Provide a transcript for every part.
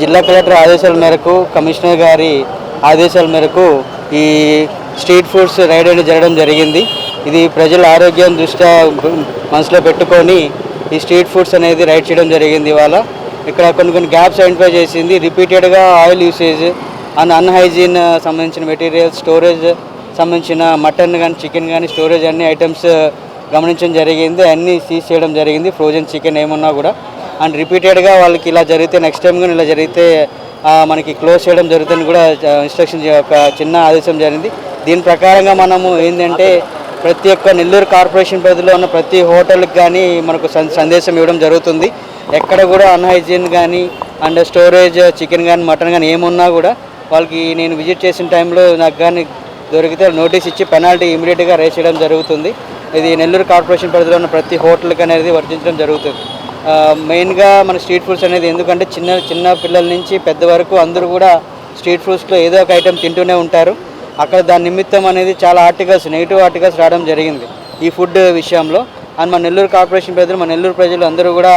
జిల్లా కలెక్టర్ ఆదేశాల మేరకు, కమిషనర్ గారి ఆదేశాల మేరకు ఈ స్ట్రీట్ ఫుడ్స్ రైడ్ అనేది జరగడం జరిగింది. ఇది ప్రజల ఆరోగ్యం దృష్ట్యా మనసులో పెట్టుకొని ఈ స్ట్రీట్ ఫుడ్స్ అనేది రైడ్ చేయడం జరిగింది. ఇవాళ ఇక్కడ కొన్ని గ్యాప్స్ ఐడెంటిఫై చేసింది. రిపీటెడ్గా ఆయిల్ యూసేజ్ అండ్ అన్హైజీన్ సంబంధించిన మెటీరియల్స్, స్టోరేజ్ సంబంధించిన మటన్ కానీ చికెన్ కానీ స్టోరేజ్ అన్ని ఐటమ్స్ గమనించడం జరిగింది. అన్నీ సీజ్ చేయడం జరిగింది. ఫ్రోజన్ చికెన్ ఏమున్నా కూడా అండ్ రిపీటెడ్గా వాళ్ళకి ఇలా జరిగితే నెక్స్ట్ టైం కానీ ఇలా జరిగితే మనకి క్లోజ్ చేయడం జరుగుతుందని కూడా ఇన్స్ట్రక్షన్ ఒక చిన్న ఆదేశం జరిగింది. దీని ప్రకారంగా మనము ఏంటంటే ప్రతి ఒక్క నెల్లూరు కార్పొరేషన్ పరిధిలో ఉన్న ప్రతి హోటల్కి కానీ మనకు సందేశం ఇవ్వడం జరుగుతుంది. ఎక్కడ కూడా అన్హైజీన్ కానీ అండ్ స్టోరేజ్ చికెన్ కానీ మటన్ కానీ ఏమున్నా కూడా వాళ్ళకి నేను విజిట్ చేసిన టైంలో నాకు కానీ దొరికితే నోటీస్ ఇచ్చి పెనాల్టీ ఇమీడియట్గా రేస్ చేయడం జరుగుతుంది. ఇది నెల్లూరు కార్పొరేషన్ పరిధిలో ఉన్న ప్రతి హోటల్కి అనేది వర్తించడం జరుగుతుంది. మెయిన్గా మన స్ట్రీట్ ఫుడ్స్ అనేది ఎందుకంటే చిన్న పిల్లల నుంచి పెద్ద వరకు అందరూ కూడా స్ట్రీట్ ఫుడ్స్లో ఏదో ఒక ఐటెం తింటూనే ఉంటారు. అక్కడ దాని నిమిత్తం అనేది చాలా నెగిటివ్ ఆర్టికల్స్ రావడం జరిగింది ఈ ఫుడ్ విషయంలో. అండ్ మన నెల్లూరు కార్పొరేషన్ ప్రజలు, మన నెల్లూరు ప్రజలు అందరూ కూడా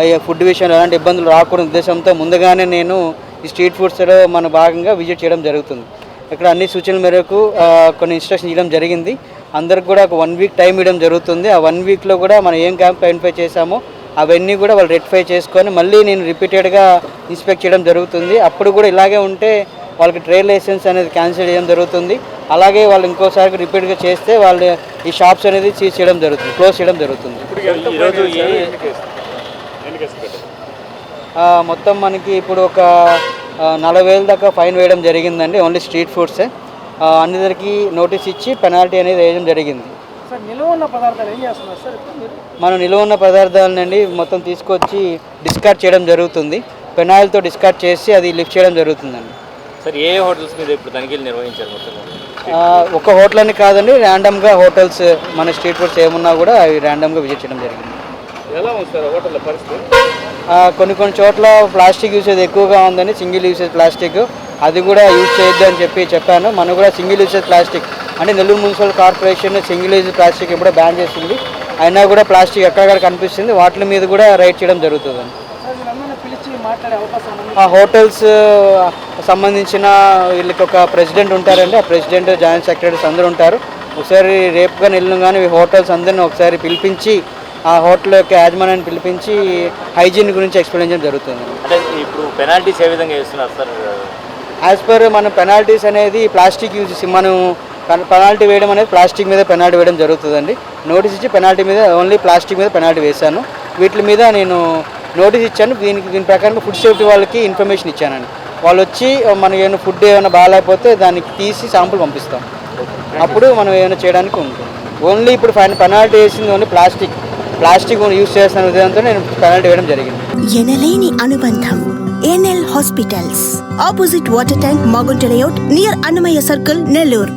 ఈ ఫుడ్ విషయంలో ఎలాంటి ఇబ్బందులు రాకూడదు ఉద్దేశంతో ముందుగానే నేను ఈ స్ట్రీట్ ఫుడ్స్లో మన భాగంగా విజిట్ చేయడం జరుగుతుంది. ఇక్కడ అన్ని సూచనల మేరకు కొన్ని ఇన్స్ట్రక్షన్ ఇవ్వడం జరిగింది. అందరికి కూడా ఒక 1 వీక్ టైం ఇవ్వడం జరుగుతుంది. ఆ 1 వీక్లో కూడా మనం ఏం క్యాంప్ ఐడెంటిఫై చేశామో అవన్నీ కూడా వాళ్ళు రెక్టిఫై చేసుకొని మళ్ళీ నేను రిపీటెడ్గా ఇన్స్పెక్ట్ చేయడం జరుగుతుంది. అప్పుడు కూడా ఇలాగే ఉంటే వాళ్ళకి ట్రేడ్ లైసెన్స్ అనేది క్యాన్సిల్ చేయడం జరుగుతుంది. అలాగే వాళ్ళు ఇంకోసారి రిపీట్గా చేస్తే వాళ్ళు ఈ షాప్స్ అనేది సీజ్ చేయడం జరుగుతుంది, క్లోజ్ చేయడం జరుగుతుంది. మొత్తం మనకి ఇప్పుడు ఒక 40,000 దాకా ఫైన్ వేయడం జరిగిందండి. ఓన్లీ స్ట్రీట్ ఫుడ్సే. అందరికీ నోటీస్ ఇచ్చి పెనాల్టీ అనేది వేయడం జరిగింది. మనం నిలువ ఉన్న పదార్థాలనండి మొత్తం తీసుకొచ్చి డిస్కార్డ్ చేయడం జరుగుతుంది. పెనాయిల్తో డిస్కార్డ్ చేసి అది లిఫ్ట్ చేయడం జరుగుతుందండి. సార్ ఏ హోటల్స్ మీద ఇప్పుడు తనిఖీలు నిర్వహించారు? ఒక హోటల్ అని కాదండి, ర్యాండమ్గా హోటల్స్ మన స్ట్రీట్ ఫుడ్స్ ఏమున్నా కూడా అవి ర్యాండమ్గా విజిట్ చేయడం జరిగింది. ఎలా ఉంది సార్ హోటల్లో పరిస్థితి? కొన్ని చోట్ల ప్లాస్టిక్ యూసేజ్ ఎక్కువగా ఉందని సింగిల్ యూసేజ్ ప్లాస్టిక్ అది కూడా యూజ్ చేయొద్దు అని చెప్పాను. మనం కూడా సింగిల్ యూసేజ్ ప్లాస్టిక్ అంటే Nellore municipal corporation single use plastic ఎప్పుడో బ్యాన్ చేసింది. అయినా కూడా ప్లాస్టిక్ ఎక్కడెక్కడ కనిపిస్తుంది వాటి మీద కూడా రైడ్ చేయడం జరుగుతుందండి. ఆ హోటల్స్ సంబంధించిన వీళ్ళకి ఒక ప్రెసిడెంట్ ఉంటారండి. ఆ ప్రెసిడెంట్, జాయింట్ సెక్రటరీస్ అందరూ ఉంటారు. ఒకసారి రేపు కానీ వెళ్ళిన కానీ హోటల్స్ అందరినీ ఒకసారి పిలిపించి ఆ హోటల్ యొక్క యాజమాన్యాన్ని పిలిపించి హైజీన్ గురించి ఎక్స్ప్లెయిన్ చేయడం జరుగుతుంది. అంటే ఇప్పుడు పెనాల్టీస్ ఏ విధంగా చేస్తున్నారు సార్? యాజ్ పర్ మన పెనాల్టీస్ అనేది ప్లాస్టిక్ యూజ్ మనం పెనాల్టీ వేయడం అనేది ప్లాస్టిక్ మీద పెనాల్టీ వేయడం జరుగుతుందండి. నోటీస్ ఇచ్చి పెనాల్టీ మీద ఓన్లీ ప్లాస్టిక్ మీద పెనాల్టీ వేశాను. వీటి మీద నేను నోటీస్ ఇచ్చాను. దీని ప్రకారం ఫుడ్ సేఫ్టీ వాళ్ళకి ఇన్ఫర్మేషన్ ఇచ్చానండి. వాళ్ళు వచ్చి మనం ఏమైనా ఫుడ్ ఏమైనా బాగాలేకపోతే దానికి తీసి శాంపుల్ పంపిస్తాం. అప్పుడు మనం ఏమైనా చేయడానికి ఉంటుంది. ఓన్లీ ఇప్పుడు పెనాల్టీ వేసింది ఓన్లీ ప్లాస్టిక్ యూజ్ చేస్తున్న విధానంతో నేను పెనాల్టీ వేయడం జరిగింది. ఎనలేని అనుబంధం NL hospitals opposite water tank Magunta layout near Annamayya circle Nellore.